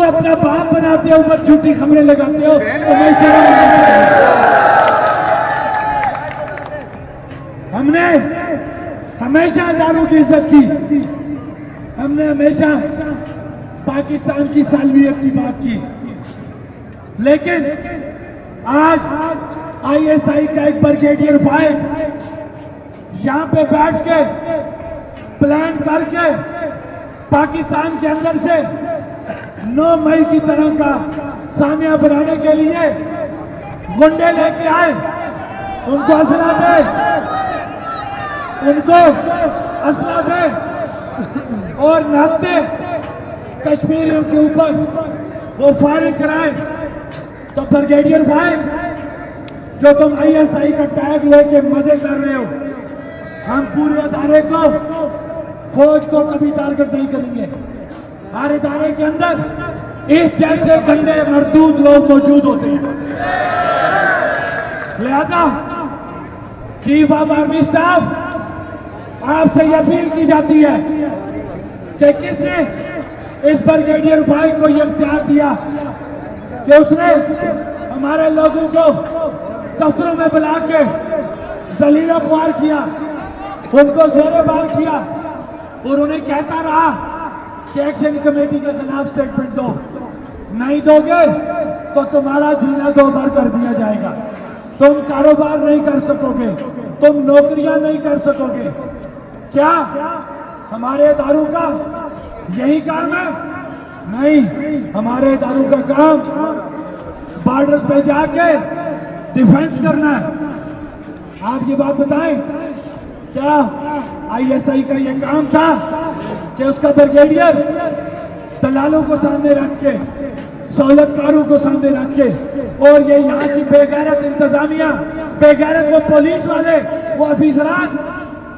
उनको अपना बाप बनाते हो, ऊपर झूठी खबरें लगाते हो, तुम्हें शर्म नहीं आती? हमने हमेशा दारू की इज्जत की, हमने हमेशा पाकिस्तान की सालवियत की बात की, लेकिन आज आईएसआई का एक ब्रिगेडियर भाई यहां पे बैठ के प्लान करके पाकिस्तान के अंदर से 9 मई की तरह का सामिया बनाने के लिए गुंडे लेके आए, उनको असला दे, उनको असला दे और नाते कश्मीरियों के ऊपर वो फायरिंग कराए। तो ब्रिगेडियर भाई, जो तुम आईएसआई का टैग लेके मजे कर रहे हो, हम पूरे अदारे को, फौज को कभी टारगेट नहीं करेंगे। हर इदारे के अंदर इस जैसे गंदे मरदूद लोग मौजूद होते हैं। लिहाजा चीफ ऑफ आर्मी स्टाफ, आपसे यह अपील की जाती है कि किसने इस ब्रिगेडियर भाई को यह इख्तियार दिया कि उसने हमारे लोगों को दफ्तरों में बुला के जलीला ख्वार किया, उनको जेरेबार किया और उन्हें कहता रहा कि एक्शन कमेटी के खिलाफ स्टेटमेंट दो, नहीं दोगे तो तुम्हारा जीना दो बार कर दिया जाएगा, तुम कारोबार नहीं कर सकोगे, तुम नौकरियां नहीं कर सकोगे। क्या हमारे इदारों का यही काम है? नहीं, हमारे इदारों का काम बॉर्डर्स पे जाके डिफेंस करना है। आप ये बात बताएं, क्या आईएसआई का ये काम था कि उसका ब्रिगेडियर दलालों को सामने रख के, सहूलतकारों को सामने रख के, और ये यहाँ की बेगैरत इंतजामिया, बेगैरत वो पुलिस वाले, वो अफीसरान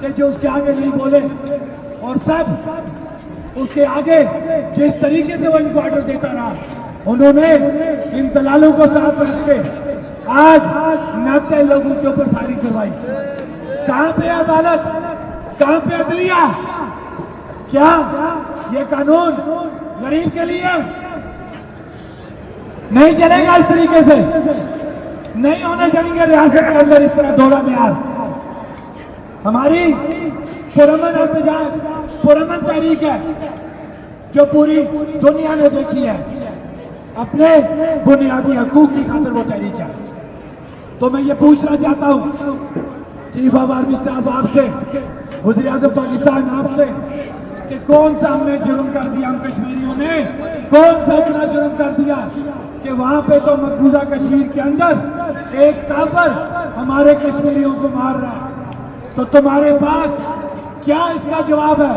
जो उसके आगे नहीं बोले, और सब उसके आगे जिस तरीके से वो इनको ऑर्डर देता रहा, उन्होंने इन दलालों को साथ रख के आज नाते लोगों के ऊपर फायरिंग करवाई। कहां पे अदालत, कहां पे अदलिया? क्या ये कानून गरीब के लिए नहीं चलेगा? इस तरीके से नहीं होने देंगे रियासत के अंदर इस तरह दौरा में। आज हमारी पुरअमन एहतजाज, पुरअमन तहरीक है जो पूरी दुनिया ने देखी है, अपने बुनियादी हकूक की खातिर वो तहरीक है। तो मैं ये पूछना चाहता हूं चीफ ऑफ आर्मी स्टाफ आपसे, वज़ीर आज़म पाकिस्तान आपसे, कि कौन सा हमने जुर्म कर दिया, हम कश्मीरियों ने कौन सा इतना जुर्म कर दिया कि वहां पे तो मकबूजा कश्मीर के अंदर एक काफिर हमारे कश्मीरियों को मार रहा है। तो तुम्हारे पास क्या इसका जवाब है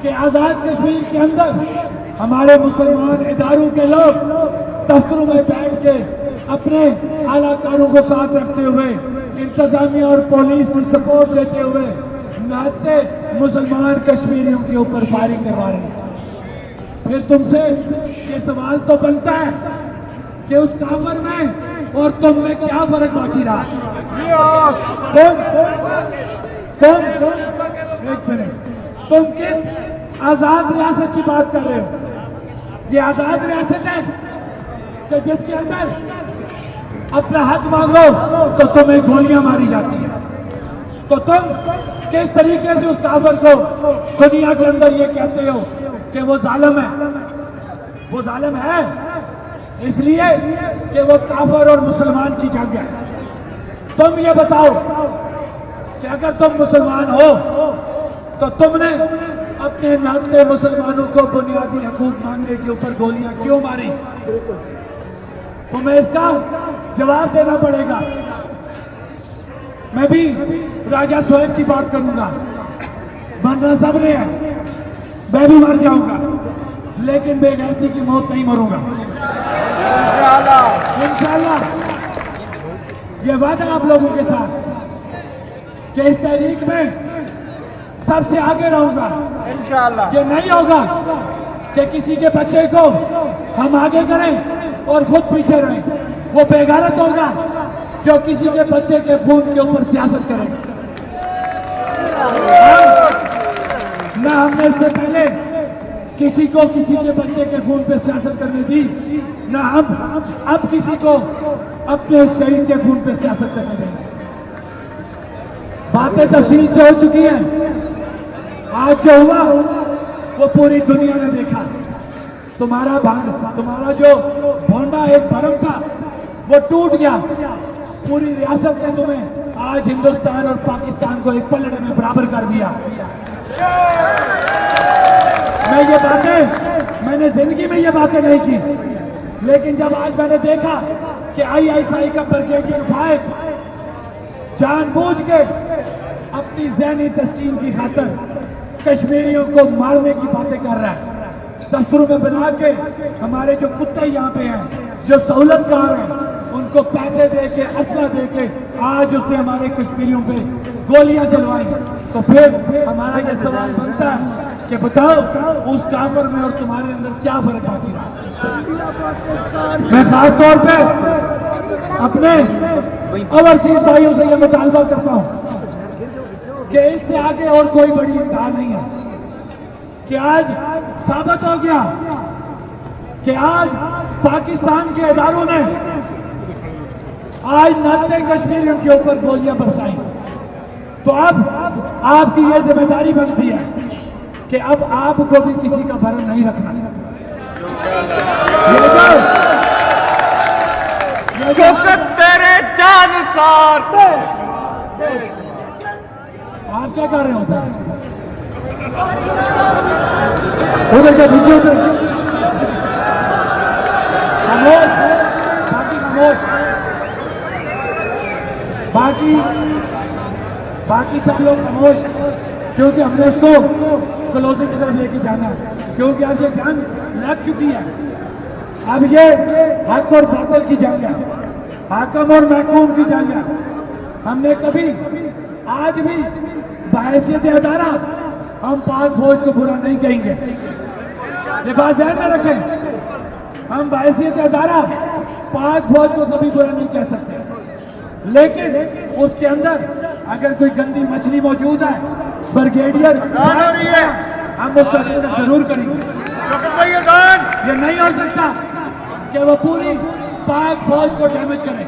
कि आजाद कश्मीर के अंदर हमारे मुसलमान इदारों के लोग दफ्तरों में बैठ के अपने आलाकारों को साथ रखते हुए, इंतजामिया और पुलिस की सपोर्ट देते हुए नाते मुसलमान कश्मीरियों के ऊपर फायरिंग करवा रहे हैं? फिर तुमसे ये सवाल तो बनता है कि उस काफिर में और तुम में क्या फर्क बाकी रहा? एक मिनट, तुम किस आजाद रियासत की बात कर रहे हो? ये आजाद रियासत है कि जिसके अंदर अपना हक मांगो तो तुम्हें गोलियां मारी जाती है। तो तुम किस तरीके से उस काफिर को दुनिया के अंदर ये कहते हो कि वो जालिम है? वो जालिम है इसलिए कि वो काफिर और मुसलमान की जंग है। तुम ये बताओ कि अगर तुम मुसलमान हो तो तुमने अपने नाते मुसलमानों को बुनियादी हकूक मांगने के ऊपर गोलियां क्यों मारी? तुम्हें इसका जवाब देना पड़ेगा। मैं भी राजा सोहेब की बात करूंगा, मरना सबने है, मैं भी मर जाऊंगा, लेकिन बेगैरती की मौत नहीं मरूंगा इंशाअल्लाह। ये वादा आप लोगों के साथ कि इस तहरीक में सबसे आगे रहूंगा इंशाअल्लाह। ये नहीं होगा कि किसी के बच्चे को हम आगे करें और खुद पीछे रहें। वो बेगैरत होगा जो किसी के बच्चे के खून के ऊपर सियासत करेगा। ना हमने इससे पहले किसी को किसी के बच्चे के खून पे सियासत करने दी, ना अब किसी को अपने शहीद के खून पे सियासत करने देंगे। बातें तफसील से हो चुकी हैं। आज जो हुआ वो पूरी दुनिया ने देखा। तुम्हारा जो भोंडा एक भरम था वो टूट गया। पूरी रियासत ने तुम्हें आज हिंदुस्तान और पाकिस्तान को एक पलड़े में बराबर कर दिया। मैंने जिंदगी में ये बातें नहीं की, लेकिन जब आज मैंने देखा कि ISI का ब्रिगेडियर फाइक जानबूझ के अपनी ज़हनी तस्कीन की खातिर कश्मीरियों को मारने की बातें कर रहा है, दफ्तरों में बना के हमारे जो कुत्ते यहाँ पे हैं, जो सहूलतकार हैं, उनको पैसे दे के असला दे के आज उसने हमारे कश्मीरियों पे गोलियां चलवाई। तो फिर हमारा ये सवाल बनता है कि बताओ उस काफिर में और तुम्हारे अंदर क्या फर्क बाकी रहा। मैं खास तौर पे अपने ओवरसीज भाइयों से ये मुतालबा करता हूं कि इससे आगे और कोई बड़ी इंतहा नहीं है कि आज साबित हो गया कि आज पाकिस्तान के इदारों ने आज 90 कश्मीरियों के ऊपर गोलियां बरसाई। तो अब आपकी यह जिम्मेदारी बनती है कि अब आपको भी किसी का भरम नहीं रखना। तेरे जानसार आप क्या कर रहे हो उधर के पीछे उधर खामोश, बाकी खामोश, बाकी सब लोग खामोश, क्योंकि हमने इसको क्लोजिंग की तरफ लेके जाना है, क्योंकि अब ये जान लग चुकी है। अब ये हक और बातिल की जंग है, हाकिम और महकूम की जंग है। हमने कभी आज भी बहैसियत अदारा हम पाक फौज को बुरा नहीं कहेंगे, ये बात ध्यान में रखें। हम बहैसियत अदारा पाक फौज को कभी बुरा नहीं कह सकते, लेकिन उसके अंदर अगर कोई गंदी मछली मौजूद है, ब्रिगेडियर हम उसका जरूर करेंगे। ये नहीं हो सकता कि वो पूरी पाक फौज को डैमेज करे।